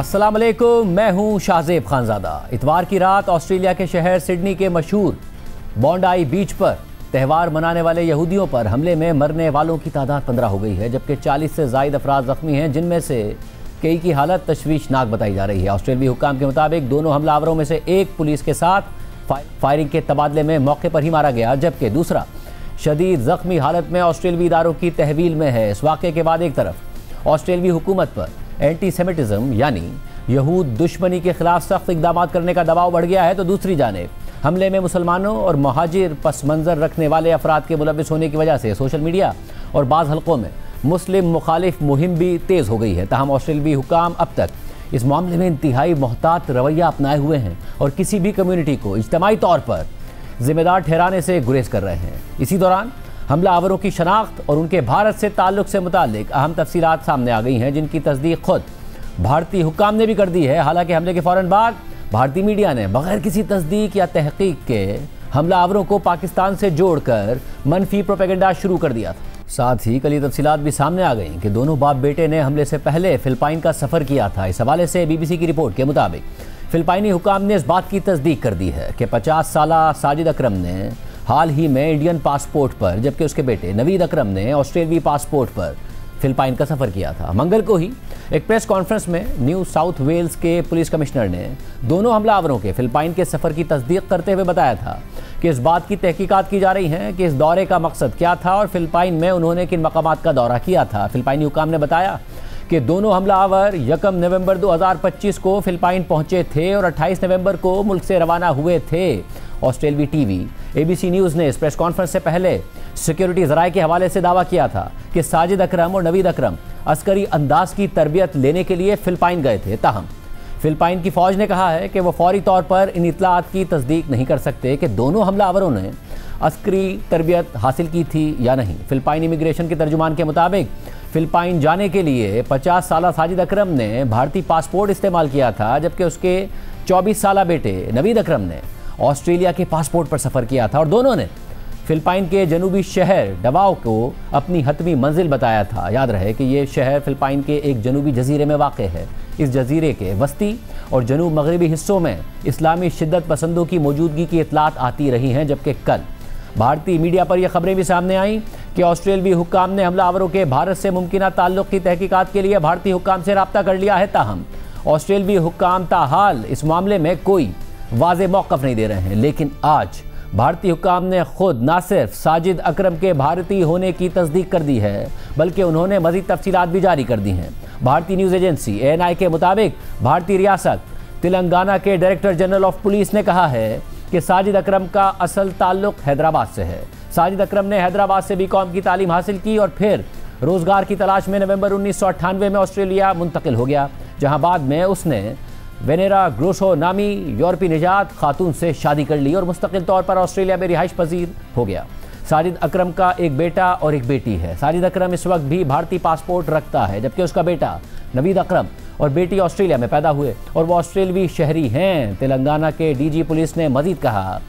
अस्सलाम वालेकुम, मैं हूं शाहजेब खानजादा। इतवार की रात ऑस्ट्रेलिया के शहर सिडनी के मशहूर बॉन्डाई बीच पर त्यौहार मनाने वाले यहूदियों पर हमले में मरने वालों की तादाद 15 हो गई है, जबकि 40 से ज़ायद अफराद ज़ख्मी हैं, जिनमें से कई की हालत तशवीशनाक बताई जा रही है। ऑस्ट्रेलियाई हुक्काम के मुताबिक दोनों हमलावरों में से एक पुलिस के साथ फायरिंग के तबादले में मौके पर ही मारा गया, जबकि दूसरा शदीद ज़ख्मी हालत में ऑस्ट्रेलियाई इदारों की तहवील में है। इस वाक़े के बाद एक तरफ ऑस्ट्रेलियाई हुकूमत पर एंटी सेमिटिज़म यानी यहूद दुश्मनी के खिलाफ सख्त इकदाम करने का दबाव बढ़ गया है, तो दूसरी जानिब हमले में मुसलमानों और महाजिर पस मंज़र रखने वाले अफराद के मुलविस होने की वजह से सोशल मीडिया और बाज़ हलकों में मुस्लिम मुखालिफ मुहिम भी तेज़ हो गई है। ताहम ऑस्ट्रेलियाई हुक्काम अब तक इस मामले में इंतहाई मोहतात रवैया अपनाए हुए हैं और किसी भी कम्यूनिटी को इज्तमाई तौर पर जिम्मेदार ठहराने से गुरेज कर रहे हैं। इसी दौरान हमलावरों की शनाख्त और उनके भारत से ताल्लुक़ से मुताल्लिक अहम तफसीलात सामने आ गई हैं, जिनकी तस्दीक खुद भारतीय हुक्काम ने भी कर दी है। हालांकि हमले के फ़ौरन बाद भारतीय मीडिया ने बगैर किसी तस्दीक या तहकीक के हमलावरों को पाकिस्तान से जोड़कर मनफी प्रोपेगेंडा शुरू कर दिया था। साथ ही कल ये तफसीलात भी सामने आ गई कि दोनों बाप बेटे ने हमले से पहले फ़िलिपाइन का सफ़र किया था। इस हवाले से BBC की रिपोर्ट के मुताबिक फ़िलिपाइनी हुक्काम ने इस बात की तस्दीक कर दी है कि 50 साला साजिद अकरम ने हाल ही में इंडियन पासपोर्ट पर, जबकि उसके बेटे नवीद अकरम ने ऑस्ट्रेलियाई पासपोर्ट पर फ़िलिपाइन का सफ़र किया था। मंगल को ही एक प्रेस कॉन्फ्रेंस में न्यू साउथ वेल्स के पुलिस कमिश्नर ने दोनों हमलावरों के फ़िलिपाइन के सफ़र की तस्दीक करते हुए बताया था कि इस बात की तहकीकात की जा रही हैं कि इस दौरे का मकसद क्या था और फ़िलिपाइन में उन्होंने किन मकामात का दौरा किया था। फ़िलिपाइनी हुक्काम ने बताया कि दोनों हमलावर 1 नवंबर 2025 को फ़िलिपाइन पहुंचे थे और 28 नवंबर को मुल्क से रवाना हुए थे। ऑस्ट्रेलियाई टीवी ABC न्यूज़ ने इस प्रेस कॉन्फ्रेंस से पहले सिक्योरिटी ज़राए के हवाले से दावा किया था कि साजिद अकरम और नवीद अकरम अस्करी अंदाज की तरबियत लेने के लिए फ़िलिपाइन गए थे। ताहम फ़िलिपाइन की फ़ौज ने कहा है कि वो फौरी तौर पर इन इतलात की तस्दीक नहीं कर सकते कि दोनों हमलावरों ने अस्करी तरबियत हासिल की थी या नहीं। फ़िलिपाइन इमिग्रेशन के तर्जुमान के मुताबिक फ़िलिपाइन जाने के लिए 50 साला साजिद अकरम ने भारतीय पासपोर्ट इस्तेमाल किया था, जबकि उसके 24 साला बेटे नवीद अकरम ने ऑस्ट्रेलिया के पासपोर्ट पर सफ़र किया था और दोनों ने फ़िलिपाइन के जनूबी शहर डवाओ को अपनी हतमी मंजिल बताया था। याद रहे कि ये शहर फ़िलिपाइन के एक जनूबी जजीरे में वाक़ है। इस जजीरे के वस्ती और जनूब मगरबी हिस्सों में इस्लामी शिद्दत पसंदों की मौजूदगी की इतलात आती रही हैं, जबकि कल भारतीय मीडिया पर यह खबरें भी सामने आईं कि ऑस्ट्रेलियाई हुक्काम ने हमलावरों के भारत से मुमकिना ताल्लुक़ की तहकीकात के लिए भारतीय हुक्काम से रब्ता कर लिया है। ताहम ऑस्ट्रेलियाई हुक्काम ताहाल इस मामले में कोई वाज़े मौक़िफ़ नहीं दे रहे हैं, लेकिन आज भारतीय हुक्काम ने खुद ना सिर्फ साजिद अकरम के भारतीय होने की तस्दीक कर दी है, बल्कि उन्होंने मज़ीद तफसीलात भी जारी कर दी हैं। भारतीय न्यूज़ एजेंसी ANI के मुताबिक भारतीय रियासत तेलंगाना के डायरेक्टर जनरल ऑफ पुलिस ने कहा है कि साजिद अकरम का असल ताल्लुक़ हैदराबाद से है। साजिद अकरम ने हैदराबाद से BCom की तालीम हासिल की और फिर रोज़गार की तलाश में नवंबर 1998 में ऑस्ट्रेलिया मुंतकिल हो गया, जहाँ बाद में उसने वेनेरा ग्रोशो नामी यूरोपी निजात खातून से शादी कर ली और मुस्तकिल तौर पर ऑस्ट्रेलिया में रिहाइश पजीर हो गया। साजिद अकरम का एक बेटा और एक बेटी है। साजिद अकरम इस वक्त भी भारतीय पासपोर्ट रखता है, जबकि उसका बेटा नवीद अकरम और बेटी ऑस्ट्रेलिया में पैदा हुए और वो ऑस्ट्रेलियाई शहरी हैं। तेलंगाना के DG पुलिस ने मजीद कहा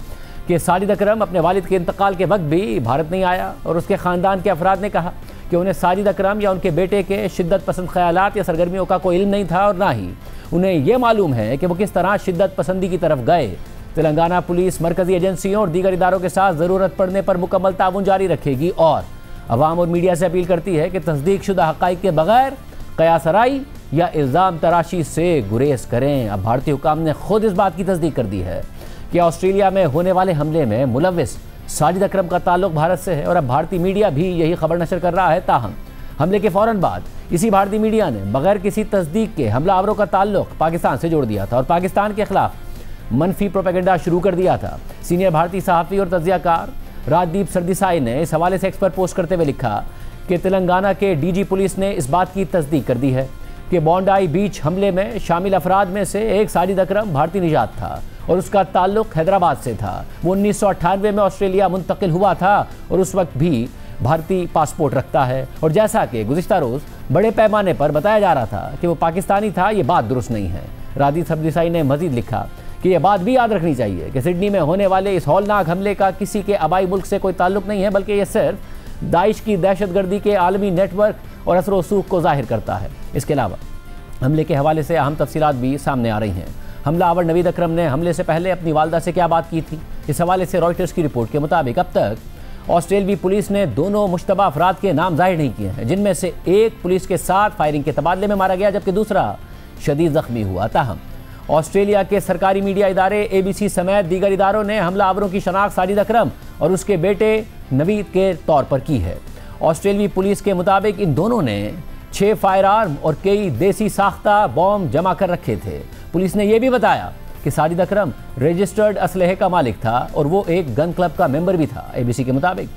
कि साजिद अकरम अपने वालिद के इंतकाल के वक्त भी भारत नहीं आया और उसके ख़ानदान के अफराद ने कहा कि उन्हें साजिद अकरम या उनके बेटे के शिद्दत पसंद ख्यालात या सरगर्मियों का कोई इल्म नहीं था और ना ही उन्हें यह मालूम है कि वो किस तरह शिद्दत पसंदी की तरफ गए। तेलंगाना पुलिस मरकज़ी एजेंसियों और दीगर इदारों के साथ ज़रूरत पड़ने पर मुकम्मल ताउन जारी रखेगी और अवाम और मीडिया से अपील करती है कि तस्दीक शुदा हक़ाइक़ के बगैर क़यासराई या इल्ज़ाम तराशी से गुरेज करें। अब भारतीय हुक्काम ने खुद इस बात की तस्दीक कर दी है कि ऑस्ट्रेलिया में होने वाले हमले में मुलव्विस साजिद अकरम का ताल्लुक़ भारत से है और अब भारतीय मीडिया भी यही खबर नशर कर रहा है। ताहम हमले के फ़ौरन बाद इसी भारतीय मीडिया ने बगैर किसी तस्दीक के हमलावरों का ताल्लुक़ पाकिस्तान से जोड़ दिया था और पाकिस्तान के खिलाफ मनफी प्रोपेगेंडा शुरू कर दिया था। सीनियर भारतीय सहाफ़ी और तज्ज़ियाकार राजदीप सरदेसाई ने इस हवाले से एक्स पर पोस्ट करते हुए लिखा कि तेलंगाना के DG पुलिस ने इस बात की तस्दीक कर दी है कि बॉन्डाई बीच हमले में शामिल अफराद में से एक साजिद अकरम भारतीय निजात था और उसका ताल्लुक़ हैदराबाद से था। वो 1998 में ऑस्ट्रेलिया मुंतकिल हुआ था और उस वक्त भी भारतीय पासपोर्ट रखता है और जैसा कि गुज़िश्ता रोज़ बड़े पैमाने पर बताया जा रहा था कि वो पाकिस्तानी था, ये बात दुरुस्त नहीं है। राजदीप सरदेसाई ने मज़ीद लिखा कि यह बात भी याद रखनी चाहिए कि सिडनी में होने वाले इस हौलनाक हमले का किसी के आबाई मुल्क से कोई ताल्लुक़ नहीं है, बल्कि यह सिर्फ दाइश की दहशतगर्दी के आलमी नेटवर्क और असर रसूख को जाहिर करता है। इसके अलावा हमले के हवाले से अहम तफसीलात भी सामने आ रही हैं। हमलावर नवीद अकरम ने हमले से पहले अपनी वालदा से क्या बात की थी? इस हवाले से रॉयटर्स की रिपोर्ट के मुताबिक अब तक ऑस्ट्रेलियाई पुलिस ने दोनों मुश्तबा अफराद के नाम जाहिर नहीं किए हैं, जिनमें से एक पुलिस के साथ फायरिंग के तबादले में मारा गया जबकि दूसरा शदीद जख्मी हुआ। ताहम ऑस्ट्रेलिया के सरकारी मीडिया इदारे ABC समेत दीगर इदारों ने हमलावरों की शनाख्त साजिद अकरम और उसके बेटे नवीद के तौर पर की है। ऑस्ट्रेलियाई पुलिस के मुताबिक इन दोनों ने 6 फायर आर्म और कई देसी साख्ता बॉम्ब जमा कर रखे थे। पुलिस ने यह भी बताया कि साजिद अकरम रजिस्टर्ड असलहे का मालिक था और वो एक गन क्लब का मेंबर भी था। ABC के मुताबिक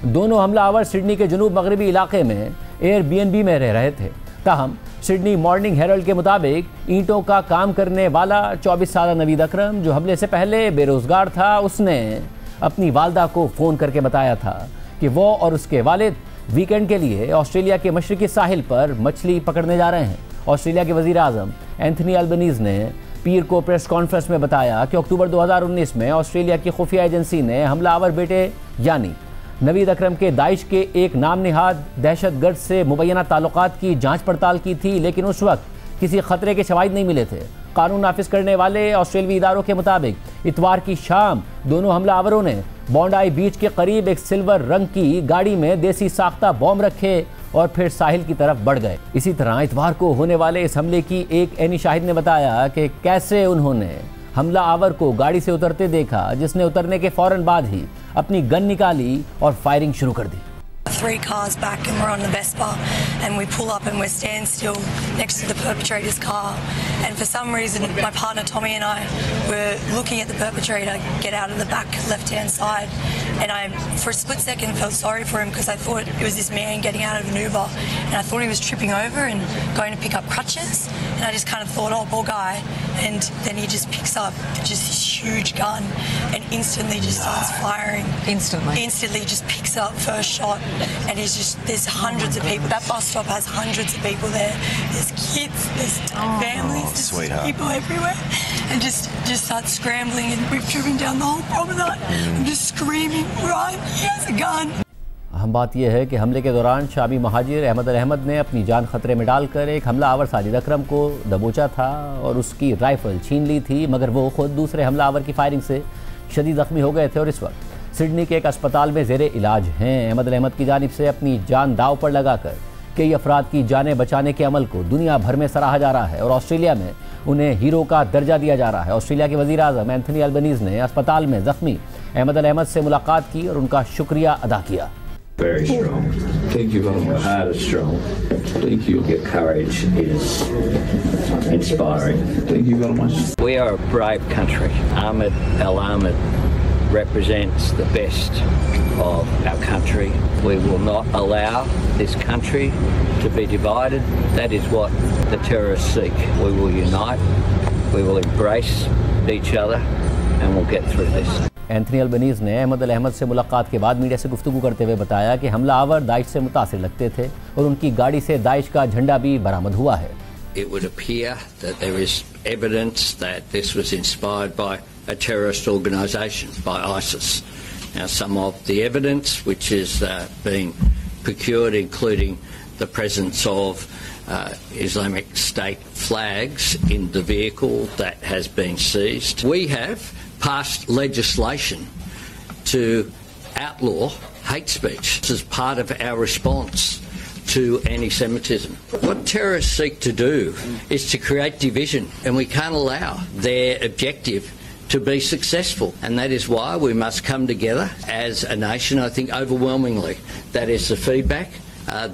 दोनों हमलावर सिडनी के जनूब मगरबी इलाके में एयरबीएनबी में रह रहे थे। ताहम सिडनी मॉर्निंग हेरल्ड के मुताबिक ईंटों का काम करने वाला 24 साल नवीद अकरम, जो हमले से पहले बेरोजगार था, उसने अपनी वालदा को फ़ोन करके बताया था कि वो और उसके वालिद वीकेंड के लिए ऑस्ट्रेलिया के मशरकी साहिल पर मछली पकड़ने जा रहे हैं। ऑस्ट्रेलिया के वज़ीर आज़म एंथनी अल्बनीज़ ने पीर को प्रेस कॉन्फ्रेंस में बताया कि अक्टूबर 2019 में ऑस्ट्रेलिया की खुफिया एजेंसी ने हमलावर बेटे यानी नवीद अकरम के दाइश के एक नाम निहाद दहशतगर्द से मुबैना ताल्लुकात की जांच पड़ताल की थी, लेकिन उस वक्त किसी खतरे के शवाहिद नहीं मिले थे। कानून नाफिज करने वाले ऑस्ट्रेलियाई इदारों के मुताबिक इतवार की शाम दोनों हमलावरों ने बॉन्डाई बीच के करीब एक सिल्वर रंग की गाड़ी में देसी साख्ता बॉम्ब रखे और फिर साहिल की तरफ बढ़ गए। इसी तरह इतवार को होने वाले इस हमले की एक ऐनी शाहिद ने बताया कि कैसे उन्होंने हमला आवर को गाड़ी से उतरते देखा, जिसने उतरने के फौरन बाद ही अपनी गन निकाली और फायरिंग शुरू कर दी। 3 cars back and we're on the Vespa and we pull up and we're stand still next to the perpetrator's car, and for some reason my partner Tommy and I were looking at the perpetrator get out of the back left hand side, and I for a split second felt sorry for him because I thought it was this man getting out of an Uber and I thought he was tripping over and going to pick up crutches, and I just kind of thought, oh poor guy, and then he just picks up just this huge gun and instantly just starts firing. Instantly just picks up first shot. And he's just, there's hundreds of people. That bus stop has hundreds of people there. There's kids, there's families, there's people everywhere. And just start scrambling, and we've driven down the whole promenade. I'm just screaming, right, he has a gun. अहम बात यह है कि हमले के दौरान Shami Muhajir Ahmad ने अपनी जान खतरे में डालकर एक हमलावर साजिद अकरम को दबोचा था और उसकी राइफल छीन ली थी, मगर वो खुद दूसरे हमलावर की फायरिंग से शदीद जख्मी हो गए थे और इस वक्त सिडनी के एक अस्पताल में ज़ेरे इलाज हैं। अहमद की जानिब से अपनी जान दाव पर लगाकर कई अफराद की जानें बचाने के अमल को दुनिया भर में सराहा जा रहा है और ऑस्ट्रेलिया में उन्हें हीरो का दर्जा दिया जा रहा है। ऑस्ट्रेलिया के वज़ीर आज़म एंथनी अल्बनीज़ ने अस्पताल में ज़ख्मी अहमद से मुलाकात की और उनका शुक्रिया अदा किया। Very strong. Thank you very much. Heart is strong. Thank you. Your courage is inspiring. Thank you very much. We are a brave country. Ahmed Al-Ahmed represents the best of our country. We will not allow this country to be divided. That is what the terrorists seek. We will unite. We will embrace each other and we'll get through this. Anthony Albanese ने अहमद से मुलाकात के बाद media से गुफ्तगू करते हुए बताया कि हमलावर दाइश से मुतासिर लगते थे और उनकी गाड़ी से दाइश का झंडा भी बरामद हुआ है। It would appear that there is evidence that this was inspired by a terrorist organisation, by ISIS. Now, some of the evidence which is being procured, including the presence of Islamic State flags in the vehicle that has been seized. We have passed legislation to outlaw hate speech. This is part of our response to anti-Semitism. What terrorists seek to do is to create division, and we can't allow their objective to be successful, and that is why we must come together as a nation. I think overwhelmingly that is the feedback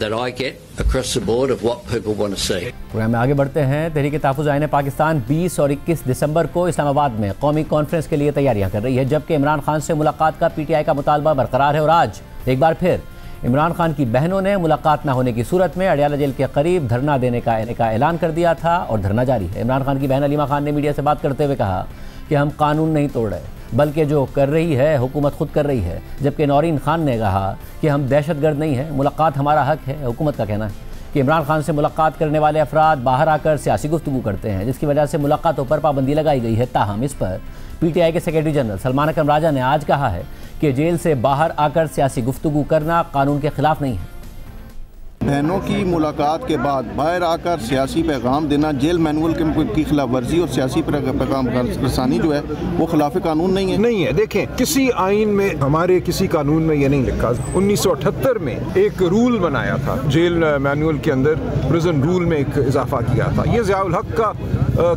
that I get across the board of what people want to see. Programme में आगे बढ़ते हैं। तहरीक-ए-तहफ़्फ़ुज़ आईन पाकिस्तान 20 और 21 दिसंबर को इस्लामाबाद में कौमी conference के लिए तैयारियां कर रही है, जबकि इमरान खान से मुलाकात का PTI का मुतालबा बरकरार है और आज एक बार फिर इमरान खान की बहनों ने मुलाकात न होने की सूरत में अडियाला जेल के करीब धरना देने का ऐलान कर दिया था और धरना जारी है। इमरान खान की बहन अलीमा खान ने मीडिया से बात करते हुए कहा कि हम कानून नहीं तोड़ रहे, बल्कि जो कर रही है हुकूमत खुद कर रही है, जबकि नौरीन खान ने कहा कि हम दहशतगर्द नहीं हैं, मुलाकात हमारा हक है। हुकूमत का कहना है कि इमरान खान से मुलाकात करने वाले अफराद बाहर आकर सियासी गुफ्तगू करते हैं, जिसकी वजह से मुलाकातों पर पाबंदी लगाई गई है। ताहम इस पर PTI के सेक्रेटरी जनरल सलमान अकरम राजा ने आज कहा है कि जेल से बाहर आकर सियासी गुफ्तगू करना कानून के खिलाफ नहीं है। बहनों की मुलाकात के बाद बाहर आकर सियासी पैगाम देना, जेल मैनुअल की खिलाफ वर्जी और सियासी पैगाम रसानी जो है वो खिलाफ कानून नहीं है। नहीं है। देखें, किसी आइन में, हमारे किसी कानून में ये नहीं लिखा। 1978 में एक रूल बनाया था, जेल मैनुअल के अंदर प्रिजन रूल में एक इजाफा किया था। ये ज़ियाउल हक का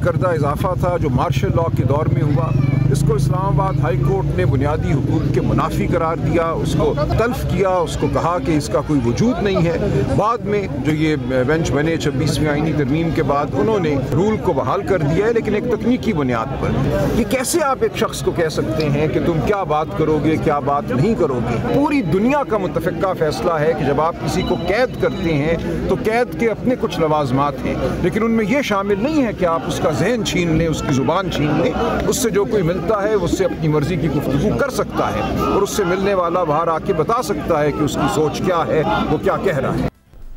करदा इजाफा था जो मार्शल लॉ के दौर में हुआ। इसको इस्लामाबाद हाई कोर्ट ने बुनियादी हुकूक के मुनाफी करार दिया, उसको तल्फ किया, उसको कहा कि इसका कोई वजूद नहीं है। बाद में जो ये बेंच बने 26वीं आईनी तरमीम के बाद, उन्होंने रूल को बहाल कर दिया है, लेकिन एक तकनीकी बुनियाद पर। ये कैसे आप एक शख्स को कह सकते हैं कि तुम क्या बात करोगे, क्या बात नहीं करोगे? पूरी दुनिया का मुत्तफ़िक़ा फैसला है कि जब आप किसी को कैद करते हैं तो कैद के अपने कुछ लवाजमात हैं, लेकिन उनमें यह शामिल नहीं है कि आप उसका जहन छीन लें, उसकी ज़ुबान छीन लें। उससे जो कोई है उससे अपनी मर्जी की गुफ्तगू कर सकता है और उससे मिलने वाला बाहर आके बता सकता है कि उसकी सोच क्या है, वो क्या कह रहा है।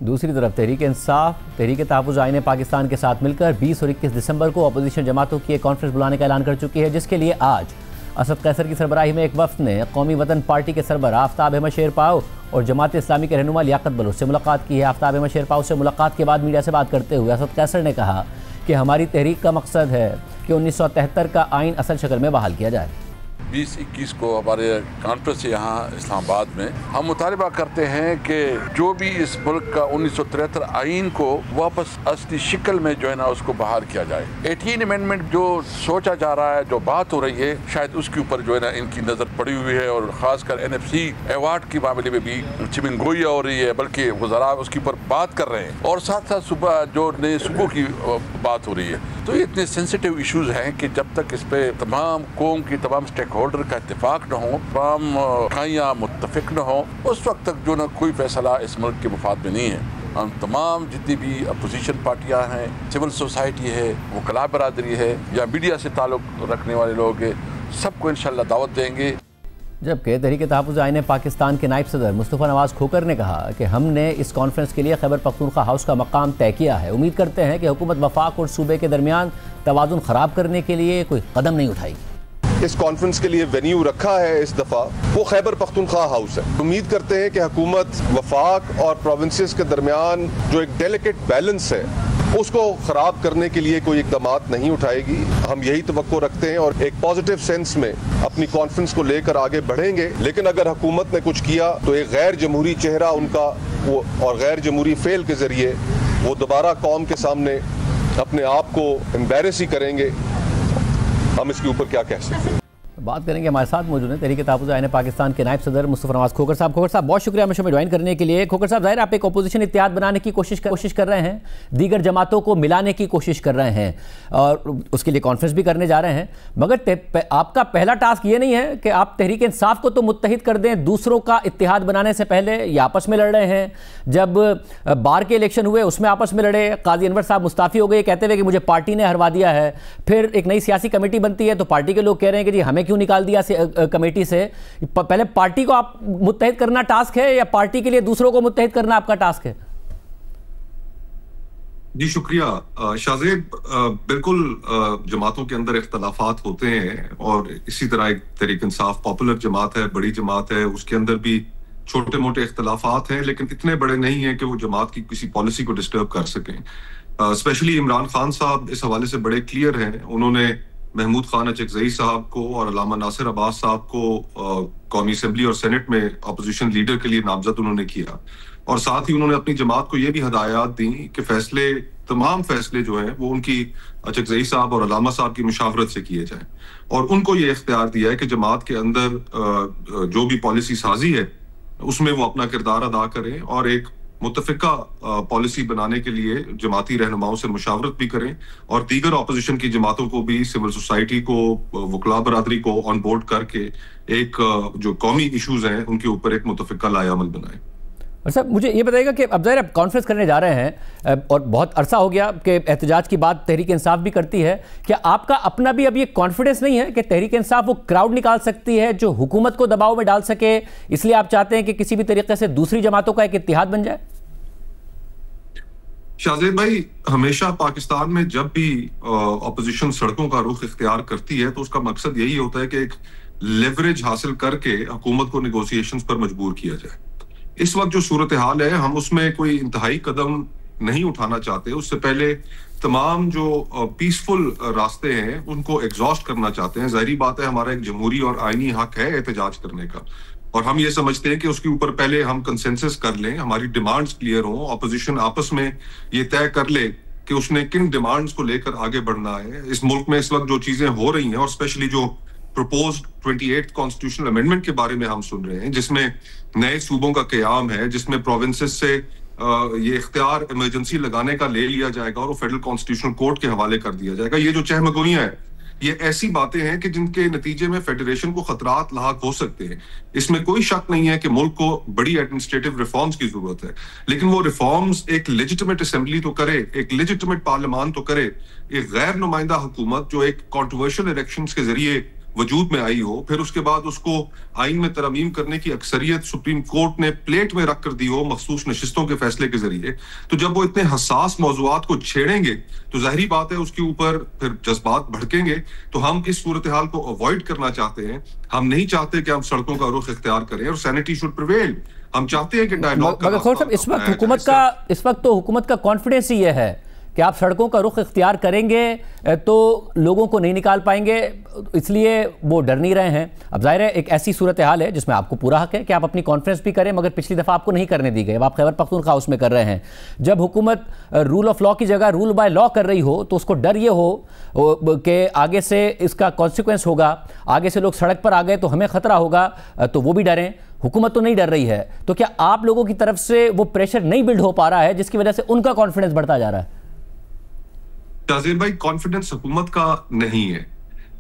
दूसरी तरफ तहरीक इंसाफ, तहरीक तहफ़्फ़ुज़ आईन पाकिस्तान के साथ मिलकर 20 और 21 दिसंबर को अपोजिशन जमातों की एक कॉन्फ्रेंस बुलाने का ऐलान कर चुकी है, जिसके लिए आज असद कैसर की सरबराही में एक वफ्द ने कौमी वतन पार्टी के सरबराह आफ्ताब अहमद शेरपाव और जमात इस्लामी के रहनुमा लियाकत बलोच से मुलाकात की है। आफ्ताब अहमद शेरपाव से मुलाकात के बाद मीडिया से बात करते हुए असद कैसर ने कहा कि हमारी तहरीक का मकसद है कि 1973 का आइन असल शक्ल में बहाल किया जाए। 20-21 को हमारे कॉन्फ्रेंस यहाँ इस्लामाबाद में हम मुतालबा करते हैं कि जो भी इस मुल्क का 1973 आइन को वापस असली शिकल में जो है ना उसको बहाल किया जाए। 18 अमेंडमेंट जो सोचा जा रहा है, जो बात हो रही है, शायद उसके ऊपर जो है ना इनकी नज़र पड़ी हुई है और ख़ासकर NFC अवार्ड के मामले में भी चिमिंगोइया हो रही है, बल्कि वज़रा उसके ऊपर बात कर रहे हैं और साथ साथ सुबह जो नए सूबों की बात हो रही है। तो ये इतने सेंसिटिव इशूज़ हैं कि जब तक इस पर तमाम कौम की तमाम स्टेक होल्डर का इत्तेफाक न हो, तमाम खाइयाँ मुत्तफिक न हो, उस वक्त तक जो ना कोई फैसला इस मुल्क के मफाद में नहीं है। हम तमाम जितनी भी अपोजिशन पार्टियाँ हैं, सिविल सोसाइटी है, वकला बरादरी है या मीडिया से ताल्लुक़ रखने वाले लोग हैं, सबको इंशाअल्लाह दावत देंगे। जबकि तहरीक तहफ़्फ़ुज़ आईन पाकिस्तान के नायब सदर मुस्तफ़ा नवाज़ खोकर ने कहा कि हमने इस कॉन्फ्रेंस के लिए खैबर पख्तूनख्वा हाउस का मकाम तय किया है। उम्मीद करते हैं कि हुकूमत वफाक और सूबे के दरमियान तवाज़ुन ख़राब करने के लिए कोई कदम नहीं उठाएगी। इस कॉन्फ्रेंस के लिए वेन्यू रखा है इस दफ़ा, वो खैबर पख्तूनख्वा हाउस है। उम्मीद करते हैं कि हुकूमत वफाक और प्रोविंसेस के दरमियान जो एक डेलिकेट बैलेंस है उसको ख़राब करने के लिए कोई इक़दाम नहीं उठाएगी। हम यही तवक्को रखते हैं और एक पॉजिटिव सेंस में अपनी कॉन्फ्रेंस को लेकर आगे बढ़ेंगे। लेकिन अगर हुकूमत ने कुछ किया तो एक गैर जमहूरी चेहरा उनका वो और गैर जमहूरी फेल के ज़रिए वो दोबारा कौम के सामने अपने आप को एम्बैरेस ही करेंगे। हम इसके ऊपर क्या कह सकते हैं। बात करेंगे, हमारे साथ मौजूद हैं तहरीक तहफ़्फ़ुज़ आईन पाकिस्तान के नायब सदर मुस्तफ़ा नवाज़ खोकर साहब। खोकर साहब, बहुत शुक्रिया हमें ज्वाइन करने के लिए। खोकर साहब, ज़ाहिर आप एक अपोजिशन इत्तेहाद बनाने की कोशिश कर रहे हैं, दीगर जमातों को मिलाने की कोशिश कर रहे हैं और उसके लिए कॉन्फ्रेंस भी करने जा रहे हैं, मगर आपका पहला टास्क ये नहीं है कि आप तहरीक इंसाफ को तो मुत्तहिद कर दें, दूसरों का इत्तेहाद बनाने से पहले ये आपस में लड़ रहे हैं। जब बार के इलेक्शन हुए उसमें आपस में लड़े, काजी अनवर साहब मुस्ताफ़ी हो गए कहते हुए कि मुझे पार्टी ने हरवा दिया है। फिर एक नई सियासी कमेटी बनती है तो पार्टी के लोग कह रहे हैं कि जी हमें क्यों निकाल दिया कमेटी से। पहले पार्टी को आप मुत्तहिद करना टास्क है या पार्टी के लिए दूसरों को मुत्तहिद करना आपका टास्क है? जी शुक्रिया शाहजेब। बिल्कुल जमातों के अंदर इख्तलाफात होते हैं और इसी तरह एक तहरीक इंसाफ पॉपुलर जमात है, बड़ी जमात है, उसके अंदर भी छोटे मोटे इख्तलाफात हैं, लेकिन इतने बड़े नहीं हैं कि वो जमात की किसी पॉलिसी को डिस्टर्ब कर सकें। स्पेशली इमरान खान साहब इस हवाले से बड़े क्लियर हैं। उन्होंने महमूद खान अचकज़ई साहब को और अल्लामा नासिर अब्बास साहब को कौमी असम्बली और सेनेट में अपोजिशन लीडर के लिए नामजद उन्होंने किया और साथ ही उन्होंने अपनी जमात को ये भी हदायत दी कि तमाम फैसले जो हैं वो उनकी अचकज़ई साहब और अल्लामा साहब की मुशावरत से किए जाएं और उनको ये इख्तियार दिया है कि जमात के अंदर जो भी पॉलिसी साजी है उसमें वो अपना किरदार अदा करें और एक मुत्तफिका पॉलिसी बनाने के लिए जमाती रहनुमाओं से मुशावरत भी करें और दीगर ऑपोजिशन की जमातों को भी, सिविल सोसाइटी को, वकला बरादरी को ऑन बोर्ड करके एक जो कौमी इश्यूज हैं उनके ऊपर एक मुत्तफिका लायामल बनाएं। और साहब मुझे ये बताइएगा कि अब ज़ाहिर कॉन्फ्रेंस करने जा रहे हैं और बहुत अरसा हो गया कि एहतजाज की बात तहरीक इंसाफ भी करती है, क्या आपका अपना भी अब ये कॉन्फिडेंस नहीं है कि तहरीक इंसाफ वो क्राउड निकाल सकती है जो हुकूमत को दबाव में डाल सके, इसलिए आप चाहते हैं कि किसी भी तरीके से दूसरी जमातों का एक इत्तेहाद बन जाए? शाहजेब भाई, हमेशा पाकिस्तान में जब भी अपोजिशन सड़कों का रुख इख्तियार करती है तो उसका मकसद यही होता है कि एक लेवरेज हासिल करके हुकूमत को नेगोशिएशंस पर मजबूर किया जाए। इस वक्त जो सूरत हाल है हम उसमें कोई इंतहाई कदम नहीं उठाना चाहते। उससे पहले तमाम जो पीसफुल रास्ते हैं उनको एग्जॉस्ट करना चाहते हैं। जाहिर बात है हमारा एक जमहूरी और आईनी हक है एहतजाज करने का, और हम ये समझते हैं कि उसके ऊपर पहले हम कंसेंसस कर लें, हमारी डिमांड्स क्लियर हों, ऑपोजिशन आपस में ये तय कर ले कि उसने किन डिमांड्स को लेकर आगे बढ़ना है। इस मुल्क में इस वक्त जो चीजें हो रही हैं, और स्पेशली जो प्रपोज्ड 28th कॉन्स्टिट्यूशनल अमेंडमेंट के बारे में हम सुन रहे हैं, जिसमें नए सूबों का क़याम है, जिसमें प्रोविंसेस से ये इख्तियार इमरजेंसी लगाने का ले लिया जाएगा और वो फेडरल कॉन्स्टिट्यूशनल कोर्ट के हवाले कर दिया जाएगा। ये जो चहमगोइयां है, ये ऐसी बातें हैं कि जिनके नतीजे में फेडरेशन को खतरात लाक हो सकते हैं। इसमें कोई शक नहीं है कि मुल्क को बड़ी एडमिनिस्ट्रेटिव रिफॉर्म्स की जरूरत है, लेकिन वो रिफॉर्म्स एक लेजिटिमेट असेंबली तो करे, एक लेजिटिमेट पार्लियामान तो करे। एक गैर नुमाइंदा हुकूमत जो एक कॉन्ट्रोवर्शियल इलेक्शंस के जरिए वजूद में आई हो, फिर उसके बाद उसको आइन में तरमीम करने की अक्सरियत सुप्रीम कोर्ट ने प्लेट में रख कर दी हो मखसूस नशिस्तों के फैसले के जरिए, तो जब वो इतने हसास मौजुआत को छेड़ेंगे तो जाहिर बात है उसके ऊपर फिर जज्बात भड़केंगे। तो हम इस सूरत हाल को अवॉइड करना चाहते हैं। हम नहीं चाहते कि हम सड़कों का रुख इख्तियार करें और सैनिटी शुड प्रिवेल। हम चाहते हैं कि डायलॉग का इस वक्त तो हुकूमत का कॉन्फिडेंस ही यह है कि आप सड़कों का रुख इख्तियार करेंगे तो लोगों को नहीं निकाल पाएंगे, इसलिए वो डर नहीं रहे हैं। अब जाहिर है एक ऐसी सूरत हाल है जिसमें आपको पूरा हक है कि आप अपनी कॉन्फ्रेंस भी करें, मगर पिछली दफ़ा आपको नहीं करने दी गई। अब आप खैबर पख्तूनख्वा उसमें कर रहे हैं। जब हुकूमत रूल ऑफ लॉ की जगह रूल बाय लॉ कर रही हो तो उसको डर ये हो कि आगे से इसका कॉन्सिक्वेंस होगा, आगे से लोग सड़क पर आ गए तो हमें ख़तरा होगा, तो वो भी डरें। हुकूमत तो नहीं डर रही है, तो क्या आप लोगों की तरफ से वो प्रेशर नहीं बिल्ड हो पा रहा है जिसकी वजह से उनका कॉन्फिडेंस बढ़ता जा रहा है? शाज़ेब भाई, कॉन्फिडेंस हुकूमत का नहीं है,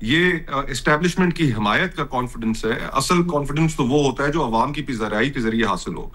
ये एस्टैब्लिशमेंट की हिमायत का कॉन्फिडेंस है। असल कॉन्फिडेंस तो वो होता है जो अवाम की पिज़राई के जरिए हासिल हो।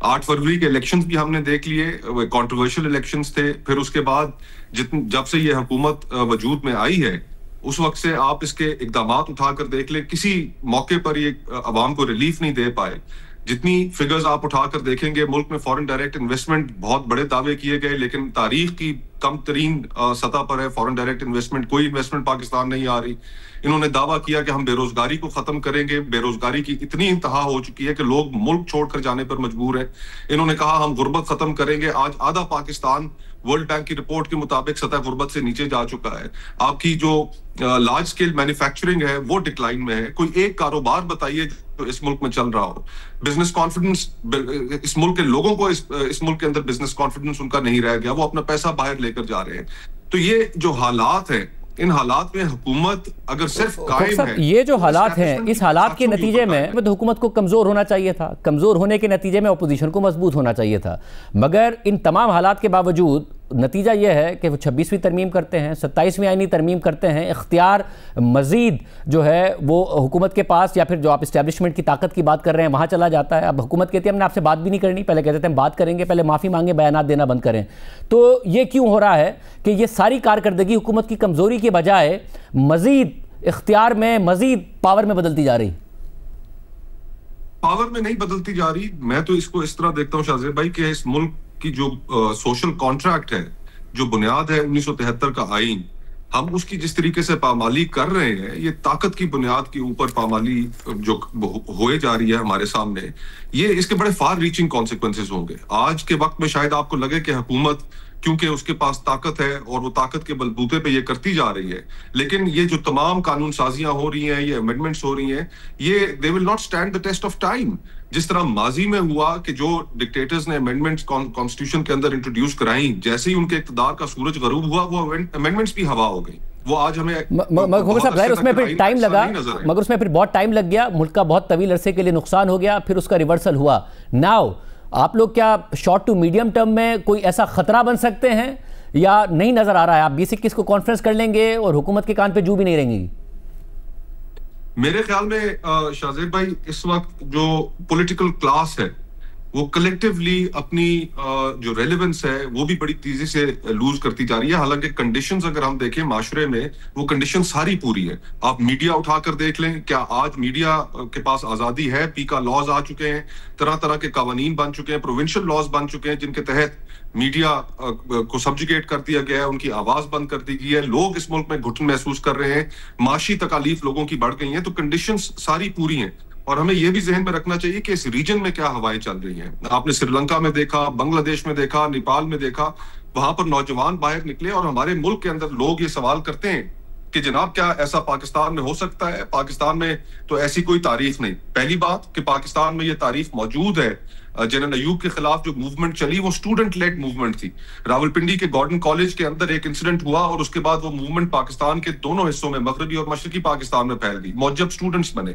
8 फरवरी के इलेक्शंस भी हमने देख लिए, कंट्रोवर्शियल इलेक्शंस थे। फिर उसके बाद जब से ये हुकूमत वजूद में आई है उस वक्त से आप इसके इकदामात उठाकर देख लें, किसी मौके पर ये अवाम को रिलीफ नहीं दे पाए। जितनी फिगर्स आप उठाकर देखेंगे, मुल्क में फॉरेन डायरेक्ट इन्वेस्टमेंट बहुत बड़े दावे किए गए, लेकिन तारीख की कम तरीन सतह पर है फॉरेन डायरेक्ट इन्वेस्टमेंट। कोई इन्वेस्टमेंट पाकिस्तान नहीं आ रही। इन्होंने दावा किया कि हम बेरोजगारी को खत्म करेंगे। बेरोजगारी की इतनी इंतहा हो चुकी है कि लोग मुल्क छोड़कर जाने पर मजबूर हैं। इन्होंने कहा हम गुर्बत खत्म करेंगे। आज आधा पाकिस्तान वर्ल्ड बैंक की रिपोर्ट के मुताबिक सतह गुर्बत से नीचे जा चुका है। आपकी जो लार्ज स्केल मैन्युफैक्चरिंग है वो डिक्लाइन में है। कोई एक कारोबार बताइए जो इस मुल्क में चल रहा हो। बिजनेस कॉन्फिडेंस, इस मुल्क के लोगों को इस मुल्क के अंदर बिजनेस कॉन्फिडेंस उनका नहीं रह गया, वो अपना पैसा बाहर लेकर जा रहे हैं। तो ये जो हालात हैं, इन हालात में हुकूमत अगर सिर्फ कायम है, ये जो हालात हैं, इस हालात के नतीजे में तो हुकूमत को कमजोर होना चाहिए था। कमजोर होने के नतीजे में अपोजिशन को मजबूत होना चाहिए था। मगर इन तमाम हालात के बावजूद नतीजा यह है कि वो 26वीं तरमीम करते हैं, 27वीं आईनी तरमीम करते हैं। इख्तियार मजीद जो है वो हुकूमत के पास, या फिर जो आप इस्टेब्लिशमेंट की ताकत की बात कर रहे हैं वहाँ चला जाता है। अब हुकूमत कहती है हमने आपसे बात भी नहीं करनी, पहले कहते थे हम बात करेंगे, पहले माफ़ी मांगे, बयानात देना बंद करें। तो ये क्यों हो रहा है कि ये सारी कारकर्दगी हुकूमत की कमज़ोरी के बजाय मजीद इख्तियार में, मजीद पावर में बदलती जा रही? पावर में नहीं बदलती जा रही। मैं तो इसको इस तरह देखता हूँ शाज़ेब भाई कि इस मुल्क की जो सोशल कॉन्ट्रैक्ट है, जो बुनियाद है 1973 का आईन, हम उसकी जिस तरीके से पामाली कर रहे हैं, ये ताकत की बुनियाद के ऊपर पामाली जो होए जा रही है हमारे सामने, ये इसके बड़े फार रीचिंग कॉन्सिक्वेंसेस होंगे। आज के वक्त में शायद आपको लगे कि हुकूमत क्योंकि उसके पास ताकत है और वो ताकत के बलबूते पे ये करती जा रही है, लेकिन ये जो तमाम कानून साजियां हो रही हैं, ये अमेंडमेंट्स हो रही हैं, ये they will not stand the test of time. जिस तरह माजी में हुआ कि जो डिक्टेटर्स ने अमेंडमेंट्स कॉन्स्टिट्यूशन के अंदर इंट्रोड्यूस कराई, जैसे ही उनके इक़्तिदार का सूरज गरूब हुआ, वो अमेंडमेंट्स भी हवा हो गई। वो आज हमें उसमें फिर टाइम लगा, मगर उसमें फिर बहुत टाइम लग गया, मुल्क का बहुत तवील अरसे के लिए नुकसान हो गया, फिर उसका रिवर्सल हुआ। नाउ आप लोग क्या शॉर्ट टू मीडियम टर्म में कोई ऐसा खतरा बन सकते हैं या नहीं नजर आ रहा है? आप 2021 को कॉन्फ्रेंस कर लेंगे और हुकूमत के कान पे जू भी नहीं रहेंगी? मेरे ख्याल में शाज़ेब भाई, इस वक्त जो पॉलिटिकल क्लास है वो कलेक्टिवली अपनी जो रेलेवेंस है वो भी बड़ी तेजी से लूज करती जा रही है। हालांकि कंडीशंस अगर हम देखें माशरे में, वो कंडीशन सारी पूरी है। आप मीडिया उठाकर देख लें, क्या आज मीडिया के पास आजादी है? पीका लॉज आ चुके हैं, तरह तरह के कानून बन चुके हैं, प्रोविंशियल लॉज बन चुके हैं, जिनके तहत मीडिया को सब्जुगेट कर दिया गया है, उनकी आवाज बंद कर दी गई है। लोग इस मुल्क में घुटन महसूस कर रहे हैं, माशी तकालीफ लोगों की बढ़ गई हैं। तो कंडीशंस सारी पूरी हैं। और हमें यह भी जहन में रखना चाहिए कि इस रीजन में क्या हवाएं चल रही हैं। आपने श्रीलंका में देखा, बांग्लादेश में देखा, नेपाल में देखा, वहां पर नौजवान बाहर निकले और हमारे मुल्क के अंदर लोग ये सवाल करते हैं कि जनाब क्या ऐसा पाकिस्तान में हो सकता है? पाकिस्तान में तो ऐसी कोई तारीफ नहीं। पहली बात कि पाकिस्तान में ये तारीफ मौजूद है। जनरल अयूब के खिलाफ जो मूवमेंट चली वो स्टूडेंट लेड मूवमेंट थी। रावलपिंडी के गॉर्डन कॉलेज के अंदर एक इंसिडेंट हुआ और उसके बाद वो मूवमेंट पाकिस्तान के दोनों हिस्सों में, मगरबी और मशरकी पाकिस्तान में फैल गई। मौजब स्टूडेंट्स बने।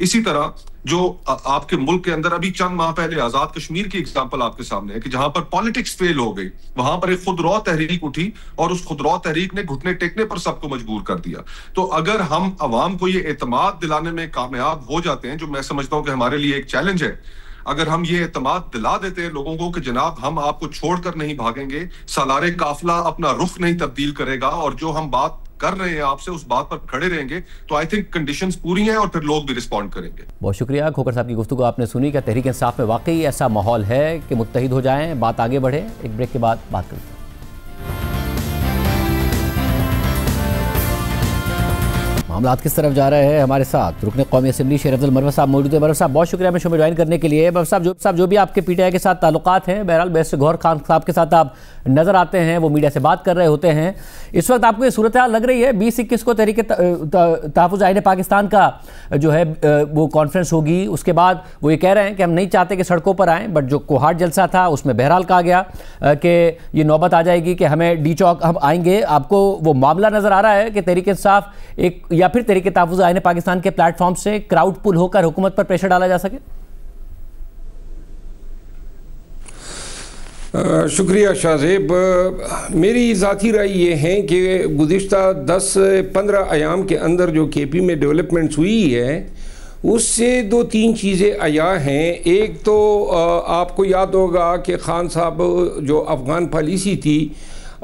इसी तरह जो आपके मुल्क के अंदर अभी चंद माह पहले आजाद कश्मीर की एग्जांपल आपके सामने है कि जहां पर पॉलिटिक्स फेल हो गई, वहां पर एक खुदरौ तहरीक उठी और उस खुदरौ तहरीक ने घुटने टेकने पर सबको मजबूर कर दिया। तो अगर हम अवाम को ये एतमाद दिलाने में कामयाब हो जाते हैं, जो मैं समझता हूं कि हमारे लिए एक चैलेंज है, अगर हम ये एतमाद दिला देते हैं लोगों को कि जनाब हम आपको छोड़कर नहीं भागेंगे, सालारे काफिला अपना रुख नहीं तब्दील करेगा और जो हम बात कर रहे हैं आपसे उस बात पर खड़े रहेंगे, तो आई थिंक कंडीशंस पूरी हैं और फिर लोग भी रिस्पॉन्ड करेंगे। बहुत शुक्रिया। खोखर साहब की गुफ्तगू आपने सुनी। क्या तहरीक इंसाफ में वाकई ऐसा माहौल है कि मुत्तहिद हो जाएं, बात आगे बढ़े? एक ब्रेक के बाद बात करते हैं। मामला किस तरफ जा रहे हैं? हमारे साथ रुकने कौमी असम्बली शेर अब्दुल मरवत साहब मौजूद है। मरवत साहब बहुत शुक्रिया हमें शो में ज्वाइन करने के लिए। मरवत साहब जो भी आपके पीटीआई के साथ ताल्लुकात हैं, बहरहाल बैरिस्टर गौहर खान साहब के साथ आप नज़र आते हैं, वो मीडिया से बात कर रहे होते हैं। इस वक्त आपको ये सूरत हाल लग रही है 20-21 को तहरीक तहफ़्फ़ुज़ आईन पाकिस्तान का जो है वो कॉन्फ्रेंस होगी, उसके बाद वो ये कह रहे हैं कि हम नहीं चाहते कि सड़कों पर आएँ, बट जो कोहाट जलसा था उसमें बहरहाल कहा गया कि ये नौबत आ जाएगी कि हमें डी चौक हम आएंगे। आपको वो मामला नज़र आ रहा है कि तहरीक इंसाफ एक या फिर तहरीक तहफ़्फ़ुज़ आईन पाकिस्तान के प्लेटफॉर्म से क्राउड पुल होकर हुकूमत पर प्रेशर डाला जा सके? शुक्रिया शाहजेब। मेरी ज़ाती राय ये है कि गुज़िश्ता 10-15 अयाम के अंदर जो केपी में डेवलपमेंट्स हुई है उससे 2-3 चीज़ें आया हैं। एक तो आपको याद होगा कि खान साहब जो अफ़गान पॉलिसी थी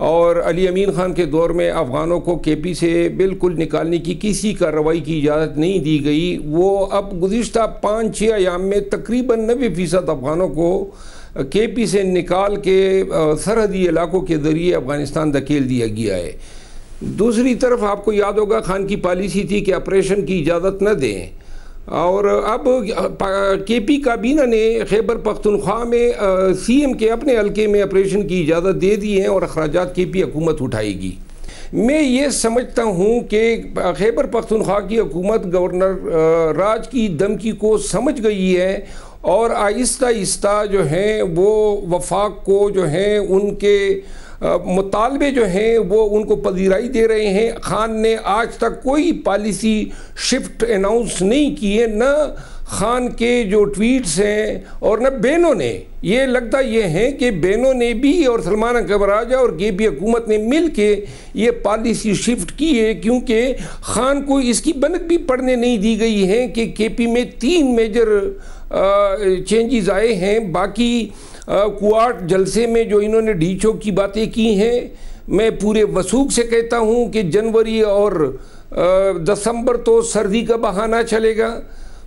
और अली अमीन ख़ान के दौर में अफ़गानों को केपी से बिल्कुल निकालने की किसी कार्रवाई की इजाज़त नहीं दी गई, वो अब गुज़िश्ता 5-6 अयाम में तकरीबन 90% अफ़गानों को केपी से निकाल के सरहदी इलाकों के ज़रिए अफ़गानिस्तान धकेल दिया गया है। दूसरी तरफ आपको याद होगा खान की पॉलिसी थी कि ऑपरेशन की इजाज़त न दें, और अब केपी काबीना ने खैबर पख्तूनख्वा में सीएम के अपने हल्के में ऑपरेशन की इजाज़त दे दी है और अखराजात केपी हुकूमत उठाएगी। मैं ये समझता हूँ कि खैबर पख्तूनख्वा की हुकूमत गवर्नर राज की धमकी को समझ गई है और आहिस्ता आहिस्ता जो है वो वफाक को जो है उनके मुतालबे जो हैं वो उनको पजीराई दे रहे हैं। खान ने आज तक कोई पॉलिसी शिफ्ट अनाउंस नहीं की है, न खान के जो ट्वीट्स हैं और न बेनों ने। ये लगता ये है कि बेनों ने भी और सलमान अकबर राजा और केपी हुकूमत ने मिल के ये पॉलिसी शिफ्ट की है, क्योंकि खान को इसकी बनक भी पढ़ने नहीं दी गई है कि केपी में 3 मेजर चेंजेस आए हैं। बाकी कोहाट जलसे में जो इन्होंने डी चौक की बातें की हैं, मैं पूरे वसूख से कहता हूं कि जनवरी और दिसंबर तो सर्दी का बहाना चलेगा,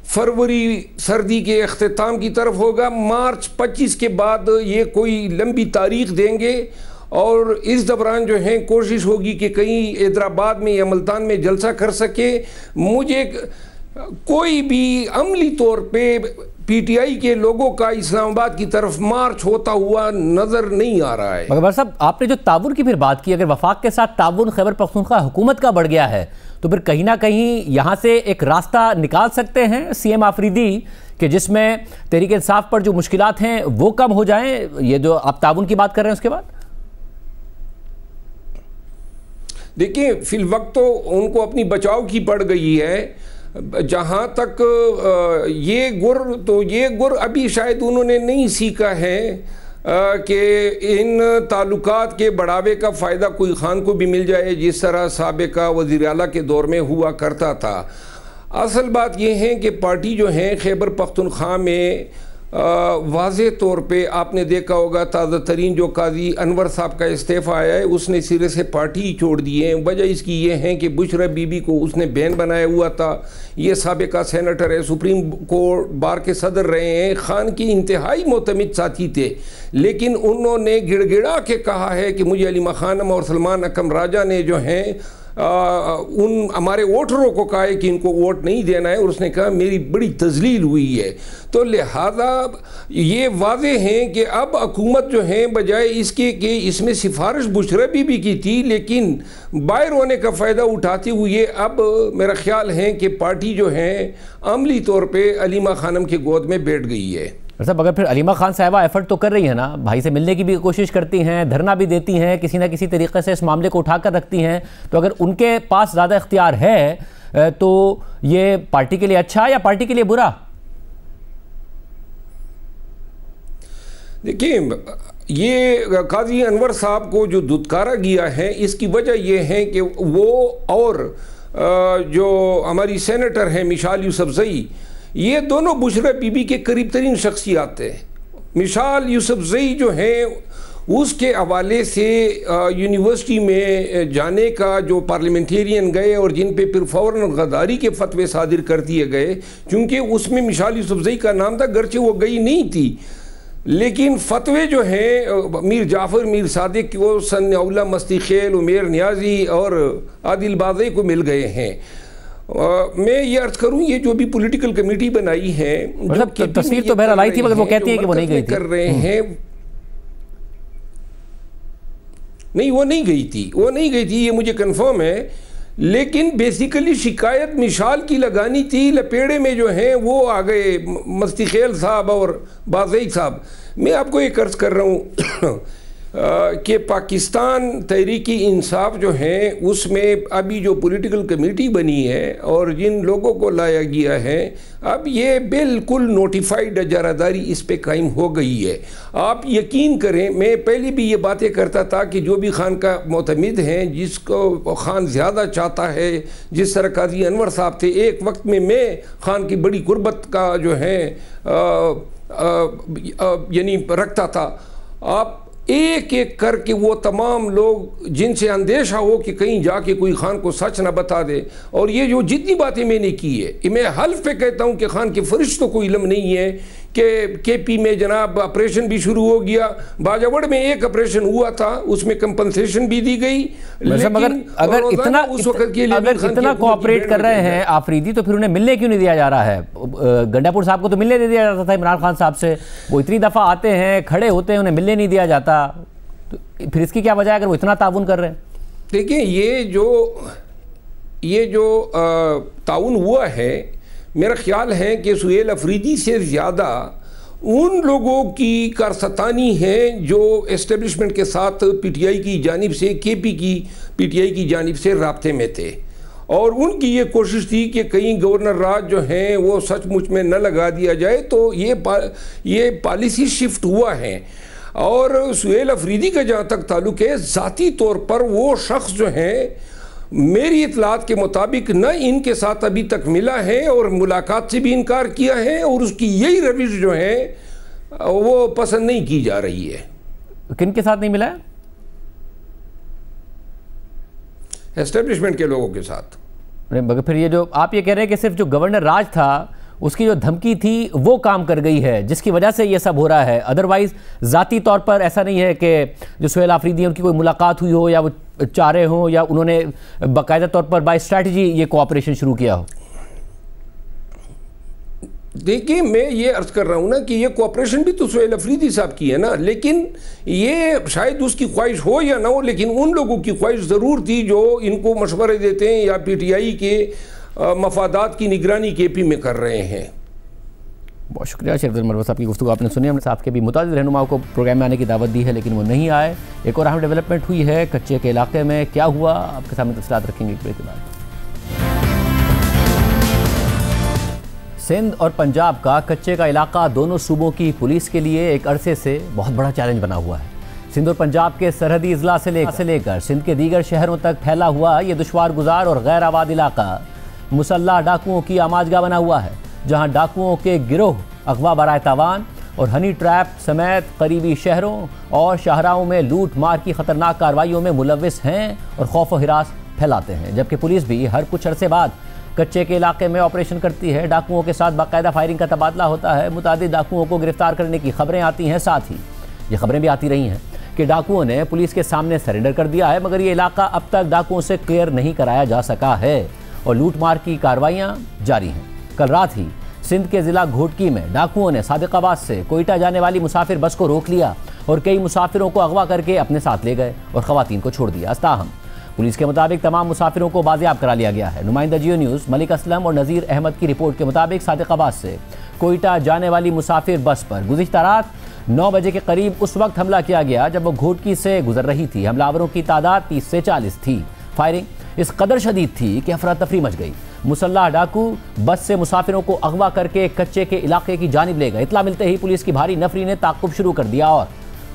फरवरी सर्दी के अख्तिताम की तरफ होगा, मार्च 25 के बाद ये कोई लंबी तारीख देंगे और इस दौरान जो है कोशिश होगी कि कहीं हैदराबाद में या मुल्तान में जलसा कर सके। मुझे कोई भी अमली तौर पे पीटीआई के लोगों का इस्लामाबाद की तरफ मार्च होता हुआ नजर नहीं आ रहा है। मगर साहब आपने जो ताउन की फिर बात की, अगर वफाक के साथ ताउन खैबर पख्तूनख्वा हुकूमत का बढ़ गया है तो फिर कहीं ना कहीं यहाँ से एक रास्ता निकाल सकते हैं सीएम आफरीदी कि जिसमें तहरीक इंसाफ पर जो मुश्किलात हैं वो कम हो जाएं, ये जो आप ताउन की बात कर रहे हैं उसके बाद? देखिए फिल वक्त तो उनको अपनी बचाव की पड़ गई है। जहाँ तक ये गुर अभी शायद उन्होंने नहीं सीखा है कि इन ताल्लुकात के बढ़ावे का फ़ायदा कोई खान को भी मिल जाए, जिस तरह साबिका वज़ीर आला के दौर में हुआ करता था। असल बात यह है कि पार्टी जो है खैबर पख्तूनख्वा में वाज़े तौर पे आपने देखा होगा ताज़ा तरीन जो काजी अनवर साहब का इस्तीफ़ा आया है उसने सिरे से पार्टी ही छोड़ दी है। वजह इसकी ये है कि बुशरा बीबी को उसने बैन बनाया हुआ था, ये साबिका सेनेटर है, सुप्रीम कोर्ट बार के सदर रहे हैं, खान की इंतहाई मोतमिद साथी थे, लेकिन उन्होंने गिड़गिड़ा के कहा है कि मुझे अली खानम और सलमान अकबर राजा ने जो हैं उन हमारे वोटरों को कहा है कि इनको वोट नहीं देना है, और उसने कहा मेरी बड़ी तजलील हुई है। तो लिहाजा ये वाज़े हैं कि अब हुकूमत जो है बजाय इसके कि इसमें सिफारिश बुशरा भी की थी, लेकिन बाहर होने का फ़ायदा उठाते हुए अब मेरा ख्याल है कि पार्टी जो है अमली तौर पे अलीमा खानम के गोद में बैठ गई है। साहब अगर फिर अलीमा खान साहिबा एफर्ट तो कर रही है ना, भाई से मिलने की भी कोशिश करती हैं, धरना भी देती हैं, किसी ना किसी तरीके से इस मामले को उठाकर रखती हैं, तो अगर उनके पास ज़्यादा इख्तियार है तो ये पार्टी के लिए अच्छा या पार्टी के लिए बुरा? देखिए, ये काजी अनवर साहब को जो दुत्कारा गया है, इसकी वजह यह है कि वो और जो हमारी सेनेटर हैं मिशाल यूसुफजई, ये दोनों बुशरा बीबी के करीब तरीन शख्सियात हैं। मिशाल यूसुफजई जो हैं उसके हवाले से यूनिवर्सिटी में जाने का जो पार्लियामेंटेरियन गए और जिन पे फिर फ़ौरन गद्दारी के फतवे सादिर कर दिए गए, क्योंकि उसमें मिशाल यूसुफजई का नाम था, गर्चे वो गई नहीं थी, लेकिन फतवे जो हैं मीर जाफ़र, मीर सादिक को, सन अउला मस्ती खेल, उमेर नियाजी और आदिल बाज़े को मिल गए हैं। मैं ये अर्ज करूं, ये जो भी पॉलिटिकल कमेटी बनाई है, मतलब तस्वीर तो बहरहाल आई थी, मगर वो कहती है कि वो नहीं गई थी, कर रहे हैं। नहीं, वो नहीं गई थी, वो नहीं गई थी, ये मुझे कंफर्म है। लेकिन बेसिकली शिकायत मिशाल की लगानी थी, लपेड़े में जो हैं वो आ गए मस्ती खेल साहब और बाज़ई साहब। मैं आपको एक अर्ज कर रहा हूँ कि पाकिस्तान तहरीकी इंसाफ जो है उसमें अभी जो पॉलिटिकल कमेटी बनी है और जिन लोगों को लाया गया है, अब ये बिल्कुल नोटिफाइड इजारादारी इस पे कायम हो गई है। आप यकीन करें, मैं पहले भी ये बातें करता था कि जो भी खान का मोतमिद हैं, जिसको खान ज़्यादा चाहता है, जिस तरह काजी अनवर साहब थे, एक वक्त में मैं खान की बड़ी गुर्बत का जो है यानी रखता था। आप एक एक करके वो तमाम लोग जिनसे अंदेशा हो कि कहीं जाके कोई खान को सच ना बता दे, और ये जो जितनी बातें मैंने की है, मैं हल्फ पे कहता हूँ कि खान के फरिश्तों को इल्म नहीं है कि केपी में जनाब ऑपरेशन भी शुरू हो गया, बाजावड़ में एक ऑपरेशन हुआ था, उसमें कंपनसेशन भी दी गई, लेकिन अगर इतना उस वक्त के लिए अगर इतना कोऑपरेट कर रहे हैं आफरीदी, तो फिर उन्हें मिलने क्यों नहीं दिया जा रहा है? गंडापुर साहब को तो मिलने दे दिया जाता था इमरान खान साहब से, वो इतनी दफ़ा आते हैं, खड़े होते हैं, उन्हें मिलने नहीं दिया जाता, तो फिर इसकी क्या वजह है अगर वो इतना ताउन कर रहे हैं? देखिए, ये जो ताउन हुआ है, मेरा ख्याल है कि सुहेल अफरीदी से ज़्यादा उन लोगों की कारस्तानी है जो एस्टेब्लिशमेंट के साथ पीटीआई की जानिब से, केपी की पीटीआई की जानिब से राब्ते में थे, और उनकी ये कोशिश थी कि कहीं गवर्नर राज जो हैं वो सचमुच में न लगा दिया जाए। तो ये पॉलिसी शिफ्ट हुआ है। और सुहेल अफरीदी का जहाँ तक ताल्लुक़ है, ज़ाती तौर पर वो शख्स जो हैं मेरी इतलात के मुताबिक न इनके साथ अभी तक मिला है और मुलाकात से भी इनकार किया है, और उसकी यही रविश जो है वो पसंद नहीं की जा रही है। किन के साथ नहीं मिला है? एस्टेब्लिशमेंट के लोगों के साथ। मगर फिर ये जो आप ये कह रहे हैं कि सिर्फ जो गवर्नर राज था उसकी जो धमकी थी वो काम कर गई है, जिसकी वजह से ये सब हो रहा है, अदरवाइज ज़ाती तौर पर ऐसा नहीं है कि जो सुहेल आफरीदी उनकी कोई मुलाकात हुई हो या वो चाह रहे हों या उन्होंने बाकायदा तौर पर बाय स्ट्रैटेजी ये कोऑपरेशन शुरू किया हो? देखिए, मैं ये अर्ज कर रहा हूँ ना कि ये कोऑपरेशन भी तो सुहेल अफरीदी साहब की है ना, लेकिन ये शायद उसकी ख्वाहिश हो या ना हो, लेकिन उन लोगों की ख्वाहिश ज़रूर थी जो इनको मशवरे देते हैं या पीटीआई के मफादात की निगरानी केपी में कर रहे हैं। बहुत शुक्रिया शेरफजल मरवत साहब की गुफ्तगू आपने सुनी। हमने साहब के भी मुतादिद रहनुमाओं को प्रोग्राम में आने की दावत दी है, लेकिन वो नहीं आए। एक और अहम डेवलपमेंट हुई है कच्चे के इलाके में, क्या हुआ आपके सामने तफसीलात रखेंगे एक ब्रेक के बाद। सिंध और पंजाब का कच्चे का इलाका दोनों सूबों की पुलिस के लिए एक अरसे से बहुत बड़ा चैलेंज बना हुआ है। सिंध और पंजाब के सरहदी अजला से लेकर सिंध के दीगर शहरों तक फैला हुआ ये दुश्वार गुजार और गैर आबाद इलाका मुसल्लह डाकुओं की आमाजगाह बना हुआ है, जहां डाकुओं के गिरोह अगवा बराए तावान और हनी ट्रैप समेत करीबी शहरों और शाहराओं में लूट मार की खतरनाक कार्रवाइयों में मुलविस हैं और खौफ व हिरास फैलाते हैं। जबकि पुलिस भी हर कुछ अरसे बाद कच्चे के इलाके में ऑपरेशन करती है। डाकुओं के साथ बाकायदा फायरिंग का तबादला होता है। मुतादिद डाकुओं को गिरफ्तार करने की खबरें आती हैं, साथ ही ये खबरें भी आती रही हैं कि डाकुओं ने पुलिस के सामने सरेंडर कर दिया है, मगर ये इलाका अब तक डाकुओं से क्लियर नहीं कराया जा सका है और लूटमार की कार्रवाइयां जारी हैं। कल रात ही सिंध के जिला घोटकी में डाकुओं ने सादिकाबाद से कोयटा जाने वाली मुसाफिर बस को रोक लिया और कई मुसाफिरों को अगवा करके अपने साथ ले गए और खवातीन को छोड़ दिया। ताहम पुलिस के मुताबिक तमाम मुसाफिरों को बाजियाब करा लिया गया है। नुमाइंदा जियो न्यूज़ मलिक असलम और नज़ीर अहमद की रिपोर्ट के मुताबिक सादिकाबाद से कोयटा जाने वाली मुसाफिर बस पर गुज़िश्ता रात 9 बजे के करीब उस वक्त हमला किया गया जब वो घोटकी से गुजर रही थी। हमलावरों की तादाद 30 से 40 थी। फायरिंग इस कदर शदीद थी कि अफरा तफरी मच गई। मुसल्लाह डाकू बस से मुसाफिरों को अगवा करके कच्चे के इलाके की जानिब ले गए। इतला मिलते ही पुलिस की भारी नफरी ने ताक़ुब शुरू कर दिया और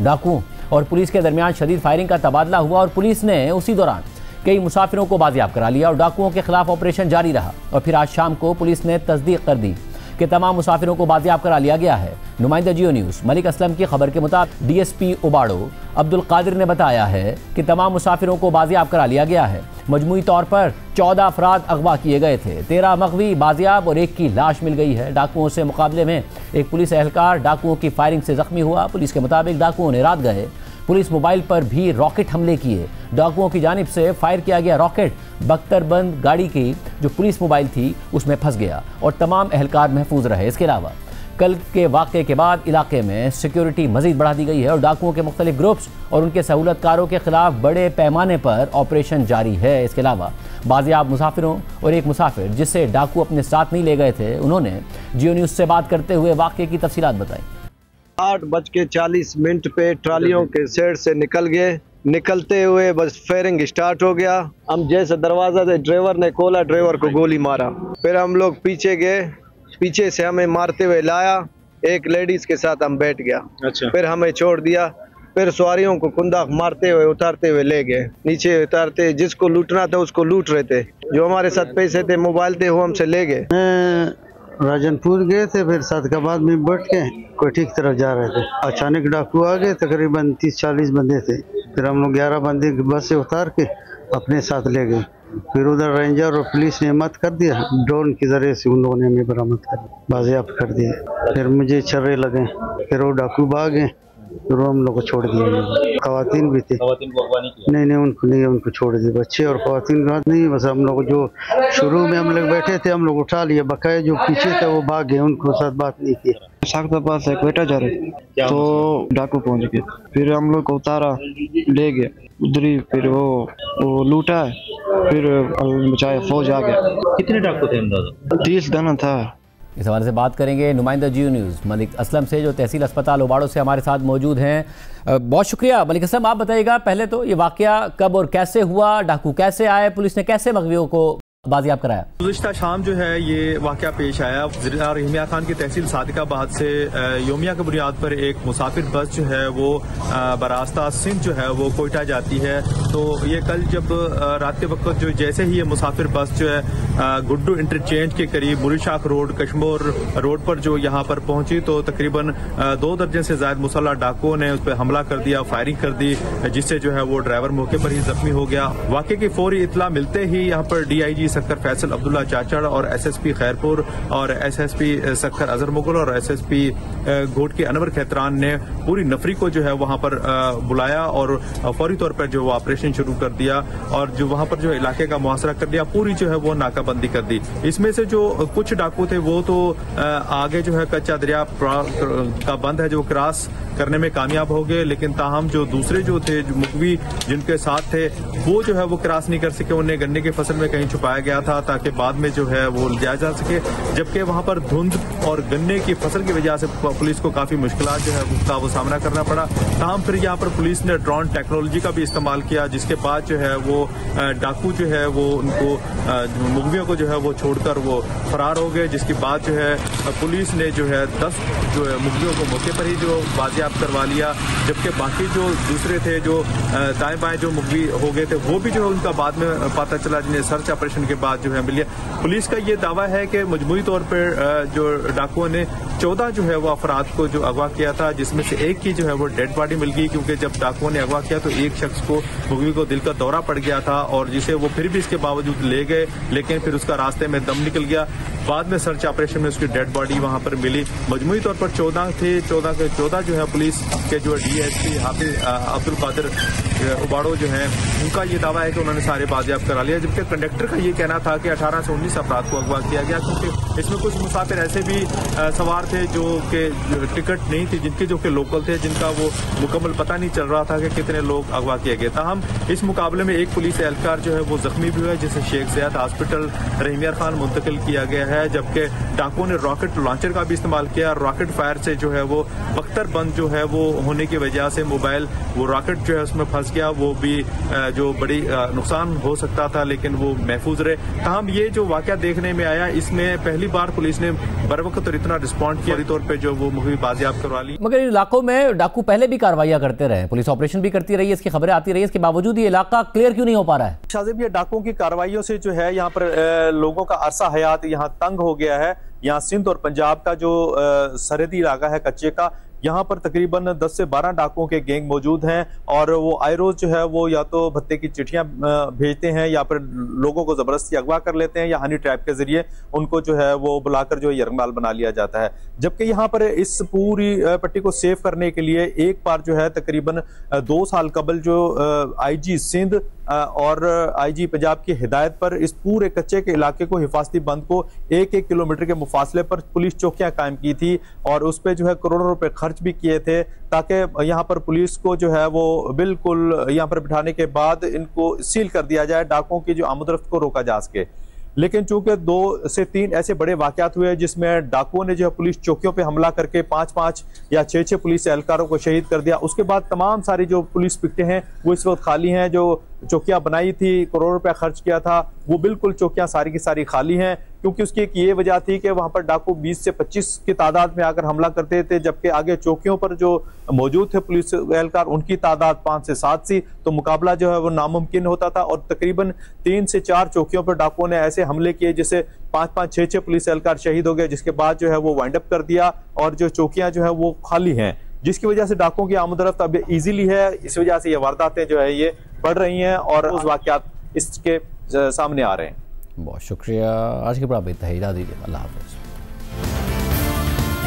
डाकुओं और पुलिस के दरमियान शदीद फायरिंग का तबादला हुआ और पुलिस ने उसी दौरान कई मुसाफिरों को बाजियाब करा लिया और डाकुओं के खिलाफ ऑपरेशन जारी रहा। और फिर आज शाम को पुलिस ने तस्दीक कर दी कि तमाम मुसाफिरों को बाजियाब करा लिया गया है। नुमाइंदा जियो न्यूज़ मलिक असलम की खबर के मुताबिक DSP उबाड़ो अब्दुल कादिर ने बताया है कि तमाम मुसाफिरों को बाजियाब करा लिया गया है। मजमूई तौर पर 14 अफराद अगवा किए गए थे, 13 मगवी बाजियाब और 1 की लाश मिल गई है। डाकुओं से मुकाबले में एक पुलिस एहलकार डाकुओं की फायरिंग से जख्मी हुआ। पुलिस के मुताबिक डाकुओं ने रात गए पुलिस मोबाइल पर भी रॉकेट हमले किए। डाकुओं की जानिब से फायर किया गया रॉकेट बख्तरबंद गाड़ी की जो पुलिस मोबाइल थी उसमें फंस गया और तमाम एहलकार महफूज रहे। इसके अलावा कल के वाक़े के बाद इलाके में सिक्योरिटी मजीद बढ़ा दी गई है और डाकुओं के मुख्तलिफ ग्रुप्स और उनके सहूलतकारों के खिलाफ बड़े पैमाने पर ऑपरेशन जारी है। इसके अलावा बाजियाब मुसाफिरों और एक मुसाफिर जिसे डाकू अपने साथ नहीं ले गए थे, उन्होंने जियो न्यूज़ से बात करते हुए वाक़े की तफसीलात बताई। 8:40 पे ट्रालियों के सेट से निकल गए। निकलते हुए बस फायरिंग स्टार्ट हो गया। हम जैसे दरवाजा से ड्राइवर ने खोला, ड्राइवर को गोली मारा। फिर हम लोग पीछे गए, पीछे से हमें मारते हुए लाया। एक लेडीज के साथ हम बैठ गया। अच्छा। फिर हमें छोड़ दिया। फिर सवारियों को कुंदा मारते हुए उतारते हुए ले गए। नीचे उतारते जिसको लूटना था उसको लूट रहे थे। जो हमारे साथ पैसे थे, मोबाइल थे, वो हमसे ले गए। राजनपुर गए थे, फिर सादिकाबाद में बैठ के कोठी की तरफ जा रहे थे। अचानक डाकू आ गए, तकरीबन 30-40 बंदे थे। फिर हम लोग 11 बंदे बस से उतार के अपने साथ ले गए। फिर उधर रेंजर और पुलिस ने मत कर दिया, ड्रोन के जरिए से उन लोगों ने हमें बरामद कर बाजियाब कर दिया। फिर मुझे छर्रे लगे, फिर वो डाकू भागे, फिर हम लोग को छोड़ दिया। खवातीन भी थे, नहीं उनको नहीं, उनको छोड़ दिए। बच्चे और खवातीन की बात नहीं, बस हम लोग जो शुरू में हम लोग बैठे थे हम लोग उठा लिए। बकाया जो पीछे थे वो भाग गए, उनको साथ बात नहीं की। सादिकाबाद से कोयटा जा रहे थे तो डाकू पहुंच गए। फिर हम लोग को उतारा, ले गए उधरी। फिर वो लूटा, फिर बचाए, फौज आ गया। कितने डाकू थे अंदाजा? 30 दाना था। इस हवाले से बात करेंगे नुमाइंदा जियो न्यूज़ मलिक असलम से जो तहसील अस्पताल उबाड़ो से हमारे साथ मौजूद हैं। बहुत शुक्रिया मलिक असलम। आप बताइएगा पहले तो ये वाक़या कब और कैसे हुआ, डाकू कैसे आए, पुलिस ने कैसे मगवियों को बाजियाब कराया? गुज़िश्ता शाम जो है ये वाक़या पेश आया। ज़िला रहीमिया खान की तहसील सादिकाबाद से योमिया की बुनियाद पर एक मुसाफिर बस जो है वो बरास्ता सिंध जो है वो कोयटा जाती है। तो ये कल जब रात के वक्त जो जैसे ही ये मुसाफिर बस जो है गुड्डू इंटरचेंज के करीब मुरीशाख रोड कश्मोर रोड पर जो यहाँ पर पहुंची तो तकरीबन 2 दर्जन से ज्यादा मुसल्लह डाकुओं ने उस पर हमला कर दिया, फायरिंग कर दी, जिससे जो है वो ड्राइवर मौके पर ही जख्मी हो गया। वाक़े की फौरी इतला मिलते ही यहाँ पर DIG सक्कर फैसल अब्दुल्ला चाचड़ और SSP खैरपुर और SSP सक्कर अजहर मुगल और SSP घोटकी अनवर खैतरान ने पूरी नफरी को जो है वहां पर बुलाया और फौरी तौर पर जो वो ऑपरेशन शुरू कर दिया और जो वहां पर जो इलाके का मुहासरा कर दिया, पूरी जो है वो नाकाबंदी कर दी। इसमें से जो कुछ डाकू थे वो तो आगे जो है कच्चा दरिया का बंद है जो क्रॉस करने में कामयाब हो गए, लेकिन ताहम जो दूसरे जो थे जो मुकवी जिनके साथ थे वो जो है वो क्रॉस नहीं कर सके। उन्हें गन्ने की फसल में कहीं छुपाया गया था ताकि बाद में जो है वो लिया जा सके, जबकि वहां पर धुंध और गन्ने की फसल की वजह से पुलिस को काफी मुश्किलात जो है उसका वो सामना करना पड़ा। ताहम फिर यहाँ पर पुलिस ने ड्रोन टेक्नोलॉजी का भी इस्तेमाल किया, जिसके बाद जो है वो डाकू जो है वो उनको मुकवियों को जो है वो छोड़कर वो फरार हो गए। जिसके बाद जो है पुलिस ने जो है 10 जो है मुकवियों को मौके पर ही जो बाजियाब करवा लिया, जबकि बाकी जो दूसरे थे जो दाएं बाएं जो मुकवी हो गए थे वो भी जो है उनका बाद में पता चला, जिन्हें सर्च ऑपरेशन के बाद जो है मिल गया। पुलिस का ये दावा है कि मजमूई तौर पर जो डाकुओं ने 14 जो है वो अफराद को जो अगवा किया था, जिसमें से एक की जो है वो डेड बॉडी मिल गई, क्योंकि जब डाकुओं ने अगवा किया तो एक शख्स को मुकवी को दिल का दौरा पड़ गया था और जिसे वो फिर भी इसके बावजूद ले गए, लेकिन फिर उसका रास्ते में दम निकल गया। बाद में सर्च ऑपरेशन में उसकी डेड बॉडी वहां पर मिली। मजमूई तौर पर 14 थे, 14 के 14 जो है पुलिस के जो DSP हाफिज अब्दुल कादिर उबाड़ो जो है, उनका ये दावा है कि उन्होंने सारे बाजियाब करा लिया, जबकि कंडक्टर का ये कहना था कि 18 से 19 अफराद को अगवा किया गया, क्योंकि इसमें कुछ मुसाफिर ऐसे भी सवार थे जो कि टिकट नहीं थी, जिनके जो कि लोकल थे, जिनका वो मुकम्मल पता नहीं चल रहा था कि कितने लोग अगवा किए गए। ताहम इस मुकाबले में एक पुलिस एहलकार जो है वो जख्मी भी हुआ है, जिसे शेख ज़ियाद हॉस्पिटल रहीम यार खान मुंतकिल किया गया है, जबकि डाकुओं ने रॉकेट लॉन्चर का भी इस्तेमाल किया। रॉकेट फायर से जो है वो बख्तर बंद जो है वो होने की वजह से मोबाइल वो रॉकेट जो है उसमें फंस गया, वो भी जो बड़ी नुकसान हो सकता था, लेकिन वो महफूज रहे। ताहम ये जो वाकया देखने में आया, इसमें पहली बार पुलिस ने बर वक्त और इतना रिस्पॉन्ड किया तौर पर जो वो मुखबिर बाजियाब करवा ली। मगर इन इलाकों में डाकू पहले भी कार्रवाइयां करते रहे, पुलिस ऑपरेशन भी करती रही है, इसकी खबरें आती रही है, इसके बावजूद ये इलाका क्लियर क्यों नहीं हो पा रहा है? शाहजेब, ये डाकुओं की कार्रवाइयों से जो है यहाँ पर लोगों का अरसा हयात यहाँ तंग हो गया है। यहाँ सिंध और पंजाब का जो सरहदी इलाका है कच्चे का, यहाँ पर तकरीबन 10 से 12 डाकुओं के गैंग मौजूद हैं, और वो आए रोज जो है वो या तो भत्ते की चिट्ठियां भेजते हैं, या फिर लोगों को जबरदस्ती अगवा कर लेते हैं, या हनी ट्रैप के जरिए उनको जो है वो बुलाकर जो है यरगमाल बना लिया जाता है। जबकि यहाँ पर इस पूरी पट्टी को सेव करने के लिए एक बार जो है तकरीबन 2 साल कबल जो IG सिंध और IG पंजाब की हिदायत पर इस पूरे कच्चे के इलाके को, हिफाजती बंद को 1-1 किलोमीटर के मुफासले पर पुलिस चौकियां कायम की थी, और उस पर जो है करोड़ों रुपए खर्च भी किए थे, ताकि यहाँ पर पुलिस को जो है वो बिल्कुल यहाँ पर बिठाने के बाद इनको सील कर दिया जाए, डाकुओं की जो आमदरफ्त को रोका जा सके। लेकिन चूंकि 2 से 3 ऐसे बड़े वाकयात हुए जिसमें डाकुओं ने जो है पुलिस चौकियों पे हमला करके 5-5 या 6-6 पुलिस एहलकारों को शहीद कर दिया, उसके बाद तमाम सारी जो पुलिस पिकटें हैं वो इस वक्त खाली हैं। जो चौकियां बनाई थी, करोड़ों रुपया खर्च किया था, वो बिल्कुल चौकियां सारी की सारी खाली हैं, क्योंकि उसकी एक ये वजह थी कि वहां पर डाकू 20 से 25 की तादाद में आकर हमला करते थे, जबकि आगे चौकियों पर जो मौजूद थे पुलिस एहलकार, उनकी तादाद 5 से 7 थी, तो मुकाबला जो है वो नामुमकिन होता था। और तकरीबन 3 से 4 चौकियों पर डाकुओं ने ऐसे हमले किए जिससे 5-5, 6-6 पुलिस एहलकार शहीद हो गए, जिसके बाद जो है वो वाइंड अप कर दिया, और जो चौकियां जो है वो खाली हैं, जिसकी वजह से डाकुओं की आमदरफ्त अब इजीली है। इस वजह से ये वारदातें जो है ये बढ़ रही हैं, और उस वाकयात इसके सामने आ रहे हैं। बहुत शुक्रिया। आज के बड़ा बेहतर है, इजाज़त दीजिए, अल्लाह हाफ़िज़।